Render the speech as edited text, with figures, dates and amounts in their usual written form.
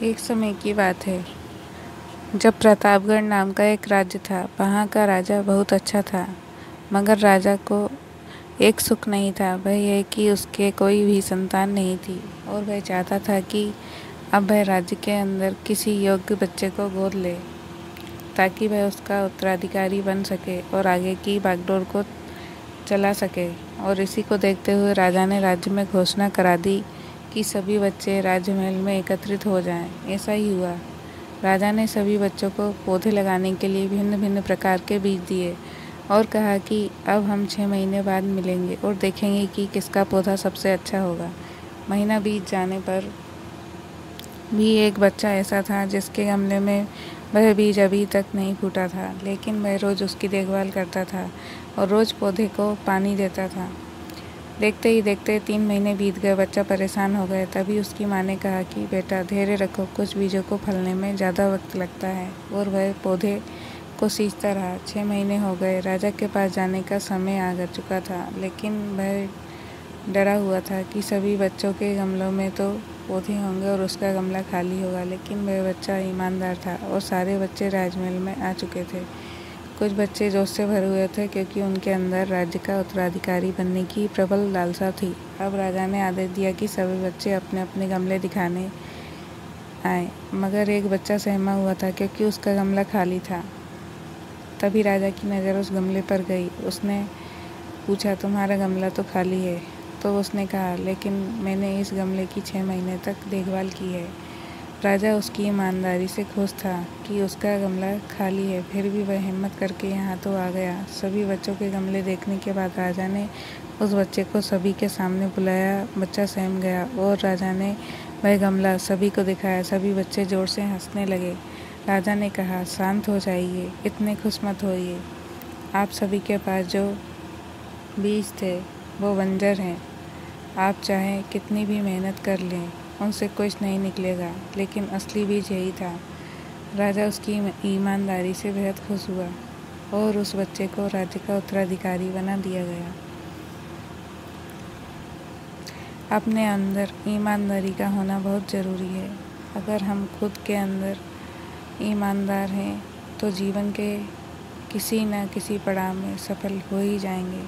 एक समय की बात है जब प्रतापगढ़ नाम का एक राज्य था। वहाँ का राजा बहुत अच्छा था, मगर राजा को एक सुख नहीं था। वह यह कि उसके कोई भी संतान नहीं थी और वह चाहता था कि अब वह राज्य के अंदर किसी योग्य बच्चे को गोद ले ताकि वह उसका उत्तराधिकारी बन सके और आगे की बागडोर को चला सके। और इसी को देखते हुए राजा ने राज्य में घोषणा करा दी कि सभी बच्चे राजमहल में एकत्रित हो जाएं। ऐसा ही हुआ। राजा ने सभी बच्चों को पौधे लगाने के लिए भिन्न भिन्न प्रकार के बीज दिए और कहा कि अब हम 6 महीने बाद मिलेंगे और देखेंगे कि किसका पौधा सबसे अच्छा होगा। महीना बीत जाने पर भी एक बच्चा ऐसा था जिसके गमले में वह बीज अभी तक नहीं फूटा था, लेकिन वह रोज़ उसकी देखभाल करता था और रोज़ पौधे को पानी देता था। देखते ही देखते 3 महीने बीत गए। बच्चा परेशान हो गया। तभी उसकी माँ ने कहा कि बेटा धैर्य रखो, कुछ बीजों को फलने में ज़्यादा वक्त लगता है। और वह पौधे को सींचता रहा। 6 महीने हो गए। राजा के पास जाने का समय आ चुका था, लेकिन वह डरा हुआ था कि सभी बच्चों के गमलों में तो पौधे होंगे और उसका गमला खाली होगा। लेकिन वह बच्चा ईमानदार था और सारे बच्चे राजमहल में आ चुके थे। कुछ बच्चे जोश से भरे हुए थे क्योंकि उनके अंदर राज्य का उत्तराधिकारी बनने की प्रबल लालसा थी। अब राजा ने आदेश दिया कि सभी बच्चे अपने अपने गमले दिखाने आए, मगर एक बच्चा सहमा हुआ था क्योंकि उसका गमला खाली था। तभी राजा की नज़र उस गमले पर गई। उसने पूछा, तुम्हारा गमला तो खाली है? तो उसने कहा, लेकिन मैंने इस गमले की 6 महीने तक देखभाल की है। राजा उसकी ईमानदारी से खुश था कि उसका गमला खाली है, फिर भी वह हिम्मत करके यहाँ तो आ गया। सभी बच्चों के गमले देखने के बाद राजा ने उस बच्चे को सभी के सामने बुलाया। बच्चा सहम गया और राजा ने वह गमला सभी को दिखाया। सभी बच्चे जोर से हंसने लगे। राजा ने कहा, शांत हो जाइए, इतने खुश मत होइए। आप सभी के पास जो बीज थे वो बंजर हैं। आप चाहें कितनी भी मेहनत कर लें, उनसे कुछ नहीं निकलेगा, लेकिन असली बीज यही था। राजा उसकी ईमानदारी से बेहद खुश हुआ और उस बच्चे को राज्य का उत्तराधिकारी बना दिया गया। अपने अंदर ईमानदारी का होना बहुत ज़रूरी है। अगर हम खुद के अंदर ईमानदार हैं तो जीवन के किसी न किसी पड़ाव में सफल हो ही जाएंगे।